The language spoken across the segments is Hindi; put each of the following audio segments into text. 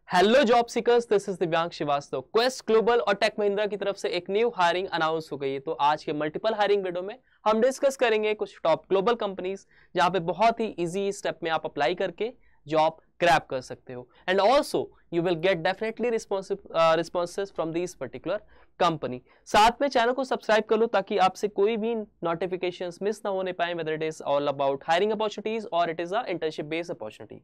Hello job seekers, this is दिव्यांग श्रीवास्तव। क्वेस्ट ग्लोबल और टेक महिंद्रा की तरफ से एक न्यू हायरिंग अनाउंस हो गई है। तो आज के मल्टीपल हायरिंग वीडियो में हम डिस्कस करेंगे कुछ टॉप ग्लोबल कंपनीज जहां पे बहुत ही इजी स्टेप में आप अप्लाई करके जॉब क्रैप कर सकते हो। And also you will get definitely responses from this particular company. साथ में चैनल को सब्सक्राइब कर लो ताकि आपसे कोई भी नोटिफिकेशंस मिस ना होने पाए, whether it is all about hiring opportunities और it is a internship based opportunity.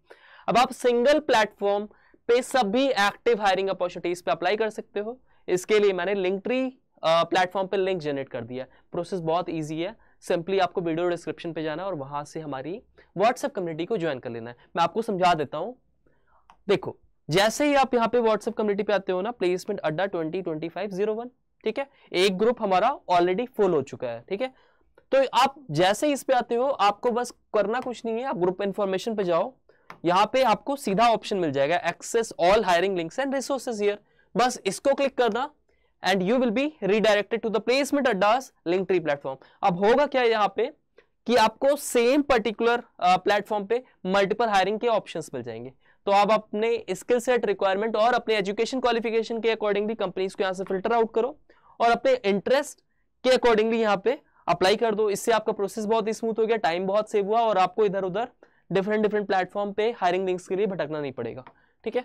अब आप सिंगल प्लेटफॉर्म पे सभी एक्टिव हायरिंग अपॉर्चुनिटीज पे अप्लाई कर सकते हो। इसके लिए मैंने लिंकट्री प्लेटफॉर्म पे लिंक जनरेट कर दिया। प्रोसेस बहुत इजी है, सिंपली आपको वीडियो डिस्क्रिप्शन पे जाना है और वहां से हमारी व्हाट्सएप कम्युनिटी को ज्वाइन कर लेना है। मैं आपको समझा देता हूं। देखो, जैसे ही आप यहाँ पे व्हाट्सएप कम्युनिटी पे आते हो ना, प्लेसमेंट अड्डा 202501, ठीक है, एक ग्रुप हमारा ऑलरेडी फुल हो चुका है। ठीक है, तो आप जैसे ही इस पे आते हो, आपको बस करना कुछ नहीं है, आप ग्रुप इन्फॉर्मेशन पे जाओ, यहां पे आपको सीधा ऑप्शन मिल जाएगा access all hiring links and resources here. बस इसको क्लिक करना and you will be redirected to the placement Adda's Linktree platform. अब होगा क्या यहां पे कि आपको सेम पर्टिकुलर प्लेटफॉर्म पे मल्टीपल हायरिंग के ऑप्शंस मिल जाएंगे। तो आप अपने स्किल सेट रिक्वायरमेंट और अपने एजुकेशन क्वालिफिकेशन के अकॉर्डिंगली कंपनीज को यहां से फिल्टर आउट करो और अपने इंटरेस्ट के अकॉर्डिंगली यहां पे अप्लाई कर दो। इससे आपका प्रोसेस बहुत ही स्मूथ हो गया, टाइम बहुत सेव हुआ और आपको इधर उधर डिफरेंट प्लेटफॉर्म पे हायरिंग लिंक्स के लिए भटकना नहीं पड़ेगा। ठीक है,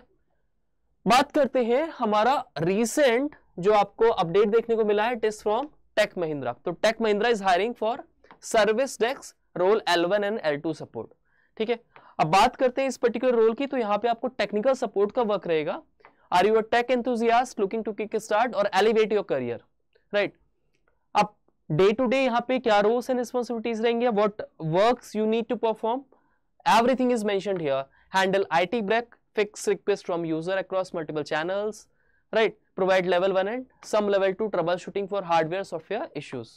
बात करते हैं हमारा रीसेंट जो आपको अपडेट देखने को मिला है, it is from Tech Mahindra. तो Tech Mahindra is hiring for service desk role L1 and L2 support. ठीक है, अब बात करते हैं इस पर्टिकुलर रोल की। तो यहां पे आपको टेक्निकल सपोर्ट का वर्क रहेगा। Are you a tech enthusiast looking to kick start और एलिवेट योर करियर, राइट। अब डे टू डे यहाँ पे क्या रोल्स एंड रिस्पॉन्सिबिलिटीज रहेंगे, what works you need to perform, everything is mentioned here. Handle IT break, fix requests from user across multiple channels, right. Provide level 1 and some level 2 troubleshooting for hardware software issues.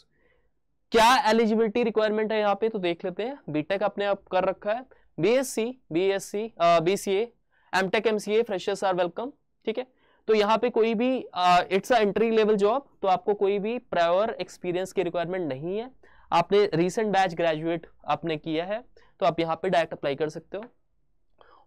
क्या एलिजिबिलिटी रिक्वायरमेंट है यहाँ पे, तो देख लेते हैं। बीटेक आपने आप कर रखा है, BSc, BCA, MTech, MCA, freshers are welcome. ठीक है, तो यहाँ पे कोई भी it's a entry level job, तो आपको कोई भी प्रायर एक्सपीरियंस की रिक्वायरमेंट नहीं है। आपने रीसेंट बैच ग्रेजुएट आपने किया है तो आप यहाँ पे डायरेक्ट अप्लाई कर सकते हो।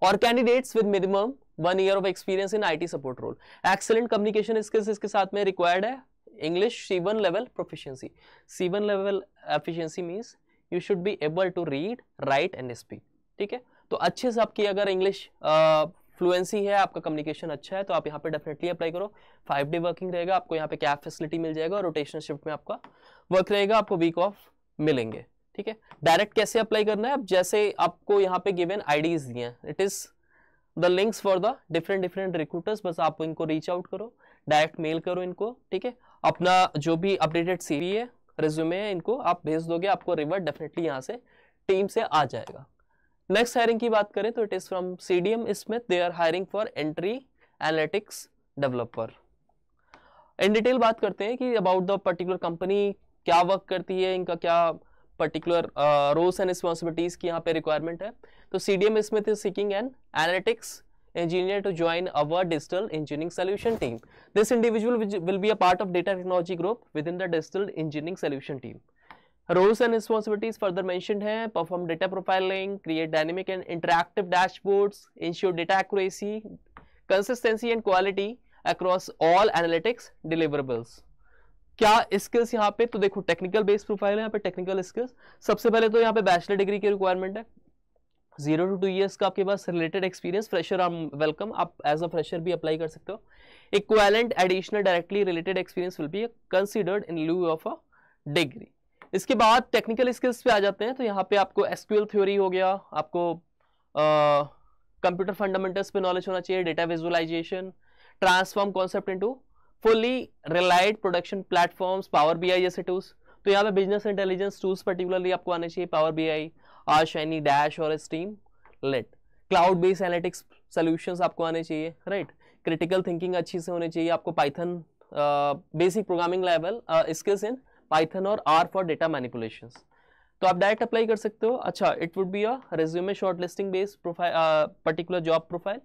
और candidates with minimum 1 year of experience in IT support role, excellent communication skills इसके साथ में रिक्वायर्ड है। English C1 level proficiency, C1 level efficiency means you should be able to read, write and speak. ठीक है, तो अच्छे से आपकी अगर इंग्लिश फ्लुएंसी है, आपका कम्युनिकेशन अच्छा है, तो आप यहाँ पे डेफिनेटली अप्लाई करो। 5 डे वर्किंग रहेगा, आपको यहाँ पे कैब फैसिलिटी मिल जाएगा और रोटेशनल शिफ्ट में आपका वर्क रहेगा, आपको वीक ऑफ मिलेंगे। ठीक है, डायरेक्ट कैसे अप्लाई करना है, अब जैसे आपको यहाँ पे गिवन आईडीज दिए हैं, it is the links for the different recruiters. बस आप इनको रीच आउट करो, डायरेक्ट मेल करो इनको। ठीक है, अपना जो भी अपडेटेड सीवी है, रिज्यूमे है, इनको आप भेज दोगे, आपको रिवर्ट डेफिनेटली यहाँ से टीम से आ जाएगा। नेक्स्ट हायरिंग की बात करें तो it is from CDM Smith, they are hiring for entry analytics developer. In detail बात करते हैं कि अबाउट द पर्टिकुलर कंपनी क्या वर्क करती है, इनका क्या पर्टिकुलर रोल्स एंड रिस्पॉन्सिबिलिटीज की यहाँ पे रिक्वायरमेंट है। तो CDM Smith is seeking an analytics engineer to join our digital engineering solution team. This individual will be a part of data technology group within the digital engineering solution team. Roles and responsibilities further mentioned है, perform data profiling, create dynamic and interactive dashboards, ensure data accuracy, consistency and quality across all analytics deliverables. क्या स्किल्स यहाँ पे, तो देखो टेक्निकल बेस्ड प्रोफाइल है यहाँ पे। टेक्निकल स्किल्स सबसे पहले तो यहाँ पे बैचलर डिग्री की रिक्वायरमेंट है, 0 to 2 years का आपके पास related experience. Fresher are welcome, आप एज अ फ्रेशर भी अप्लाई कर सकते हो। Equivalent additional directly related experience will be considered in lieu of a degree. इसके बाद टेक्निकल स्किल्स पे आ जाते हैं। तो यहाँ पे आपको SQL थ्योरी हो गया, आपको कंप्यूटर फंडामेंटल्स पे नॉलेज होना चाहिए, data visualization, transform concept into fully relied production platforms, power BI जैसे टूल्स। तो यहाँ पे बिजनेस इंटेलिजेंस टूल्स पर्टिकुलरली आपको आने चाहिए, पावर BI, शाइनी, डैश और Streamlit. Cloud based analytics solutions आपको आने चाहिए, राइट। क्रिटिकल थिंकिंग अच्छी से होनी चाहिए आपको, Python basic programming level skills in Python और R फॉर डेटा मैनिपुलेशंस। तो आप डायरेक्ट अप्लाई कर सकते हो। अच्छा, it would be a resume shortlisting based profile, particular job profile.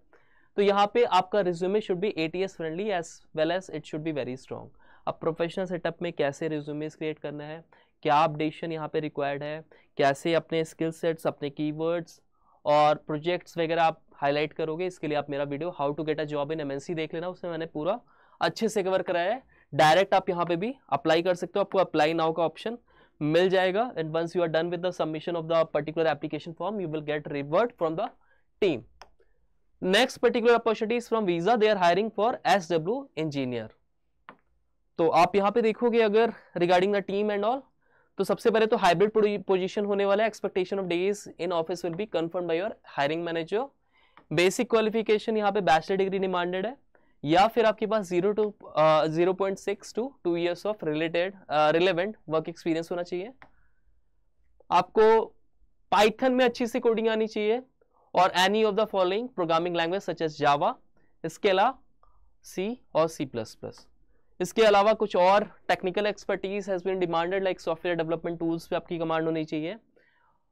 तो यहाँ पे आपका resume should be ATS friendly as well as it should be very strong. अब प्रोफेशनल सेटअप में कैसे रिज्यूमेस क्रिएट करना है, क्या अपडेशन यहाँ पे रिक्वायर्ड है, कैसे अपने स्किल सेट्स, अपने कीवर्ड्स और प्रोजेक्ट्स वगैरह आप हाईलाइट करोगे, इसके लिए आप मेरा video how to get a job in MNC देख लेना, उसमें मैंने पूरा अच्छे से कवर कराया है। डायरेक्ट आप यहाँ पे भी अप्लाई कर सकते हो, आपको अप्लाई नाउ का ऑप्शन मिल जाएगा and once you are done with the submission of the particular application form you will get revert from the team. Next particular opportunity is from Visa, they are hiring for SW engineer. तो आप यहाँ पे देखोगे अगर regarding the team and all, तो सबसे पहले तो हाइब्रिड पोजीशन होने वाला है। Expectation of days in office will be confirm by your hiring manager. Basic qualification यहाँ पे बैचलर डिग्री डिमांडेड है, या फिर आपके पास 0.6 to 2 years of relevant work experience होना चाहिए। आपको पाइथन में अच्छी सी कोडिंग आनी चाहिए और any of the following programming language such as Java, इसके अलावा सी और C++। इसके अलावा कुछ और technical expertise has been demanded like software development tools पे आपकी कमांड होनी चाहिए,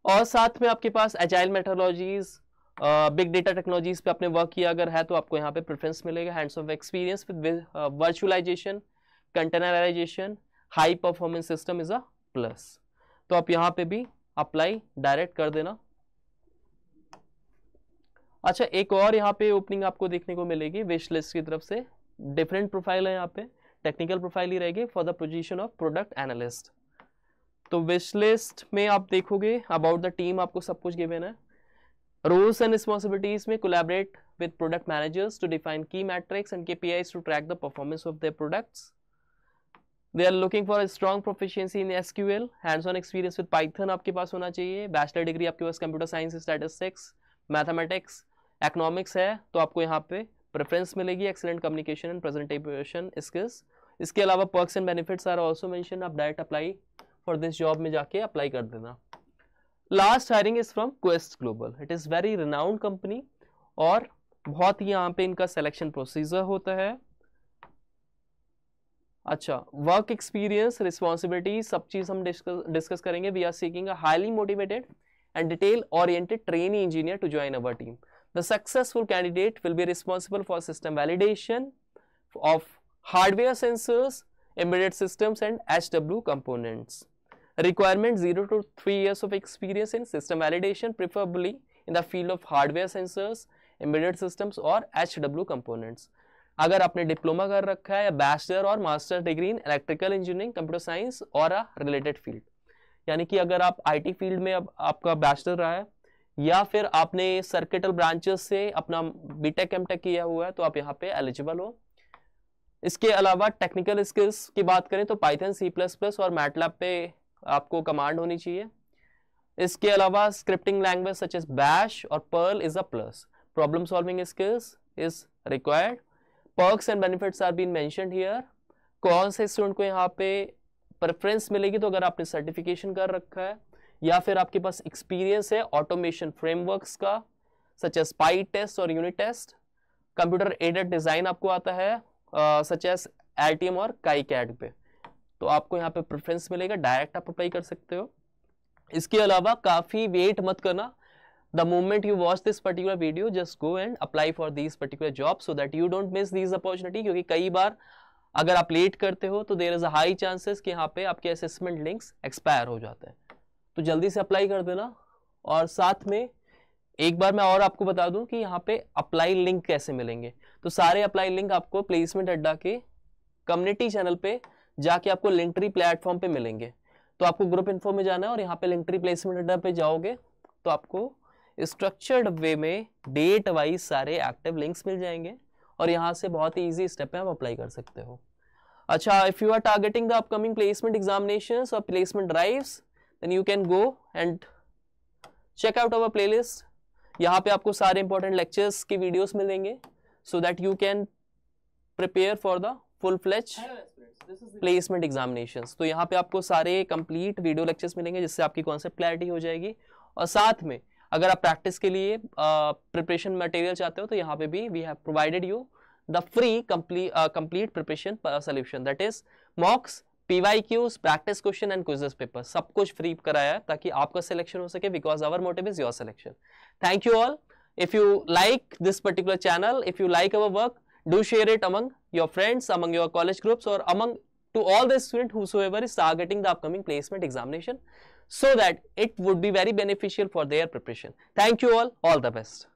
और साथ में आपके पास agile methodologies, big data technologies पे आपने वर्क किया अगर है तो आपको यहाँ पे प्रेफरेंस मिलेगा। Hands of experience with virtualization, containerization, high performance system is a plus. तो आप यहाँ पे भी अप्लाई डायरेक्ट कर देना। अच्छा, एक और यहाँ पे ओपनिंग आपको देखने को मिलेगी विश लिस्ट की तरफ से। डिफरेंट प्रोफाइल है, यहाँ पे टेक्निकल प्रोफाइल ही रहेगी for the position of product analyst. तो विश लिस्ट में आप देखोगे अबाउट द टीम आपको सब कुछ गिवन है। रोल्स एंड रिस्पॉन्सिबिलिटीज में collaborate with product managers to define key metrics and KPIs to track the performance of their products. They are looking for strong proficiency in SQL, hands on experience with Python आपके पास होना चाहिए। बैचलर डिग्री आपके पास computer science, statistics, mathematics, economics है तो आपको यहाँ पे प्रेफरेंस मिलेगी। Excellent communication and presentation skills. इसके अलावा perks and benefits are also mention. आप direct apply for this job में जाके अप्लाई कर देना। Last hiring is from quest global. It is very renowned company और बहुत ही यहाँ पे इनका सिलेक्शन प्रोसीजर होता है। अच्छा, वर्क एक्सपीरियंस, रिस्पॉन्सिबिलिटी, सब चीज हम डिस्कस करेंगे। We are seeking a highly motivated and detail oriented trainee engineer to join our team. The successful candidate will be responsible for system validation of hardware sensors, embedded systems and HW components. Requirement 0 to 3 years of experience in system validation, preferably in the field of hardware sensors, embedded systems और HW components. अगर आपने डिप्लोमा कर रखा है या बैचलर और master degree in electrical engineering, computer science और अ रिलेटेड फील्ड, यानी कि अगर आप आईटी फील्ड में अब आपका बैचलर रहा है या फिर आपने सर्किटल ब्रांचेस से अपना बीटेक एमटेक किया हुआ है तो आप यहाँ पे एलिजिबल हो। इसके अलावा टेक्निकल स्किल्स की बात करें तो पाइथन, C++ और मैटलैब पे आपको कमांड होनी चाहिए। इसके अलावा scripting language such as bash और Perl is a plus. Problem solving skills is required. Perks and benefits are been mentioned here. कौन से स्टूडेंट को यहाँ पे प्रेफरेंस मिलेगी तो अगर आपने सर्टिफिकेशन कर रखा है या फिर आपके पास एक्सपीरियंस है ऑटोमेशन फ्रेमवर्क्स का सच एज PyTest और unit test, computer aided design आपको आता है सच एज Altium और KiCad पे, तो आपको यहाँ पे प्रेफरेंस मिलेगा। डायरेक्ट आप अप्लाई कर सकते हो। इसके अलावा काफी वेट मत करना। The moment you watch this particular video, just go and apply for these particular jobs so that you don't miss these opportunity, क्योंकि कई बार अगर आप लेट करते हो तो there is a high chances कि यहाँ पे आपके असेसमेंट लिंक्स एक्सपायर हो जाते हैं, तो जल्दी से अप्लाई कर देना। और साथ में एक बार मैं और आपको बता दूं कि यहाँ पे अप्लाई लिंक कैसे मिलेंगे। तो सारे अप्लाई लिंक आपको प्लेसमेंट अड्डा के कम्युनिटी चैनल पे जाके आपको लिंक्ट्री प्लेटफॉर्म पे मिलेंगे। तो आपको ग्रुप इन्फो में जाना है और यहाँ पे लिंक्ट्री प्लेसमेंट अड्डा पे जाओगे तो आपको स्ट्रक्चर्ड वे में डेट वाइज सारे एक्टिव लिंक्स मिल जाएंगे और यहाँ से बहुत ही ईजी स्टेप में आप अप्लाई कर सकते हो। अच्छा, if you are targeting the upcoming placement examinations और placement drives then you can go and check out our playlist. यहाँ पे आपको सारे इंपॉर्टेंट लेक्चर्स के वीडियोस मिलेंगे so that you can prepare for the full fledge placement examinations. तो यहाँ पे आपको सारे कंप्लीट वीडियो लेक्चर्स मिलेंगे जिससे आपकी कॉन्सेप्ट क्लैरिटी हो जाएगी। और साथ में अगर आप प्रैक्टिस के लिए प्रिपरेशन मटेरियल चाहते हो तो यहाँ पे भी we have provided you the free complete preparation solution, that is mocks, PYQs, practice question and quizzes paper, सब कुछ फ्री कराया है ताकि आपका सिलेक्शन हो सके, because our motive is your selection. Thank you all. If you like this particular channel, if you like our work, do share it among your friends, among your college groups, or among to all the students whosoever is targeting the upcoming placement examination, so that it would be very beneficial for their preparation. Thank you all the best.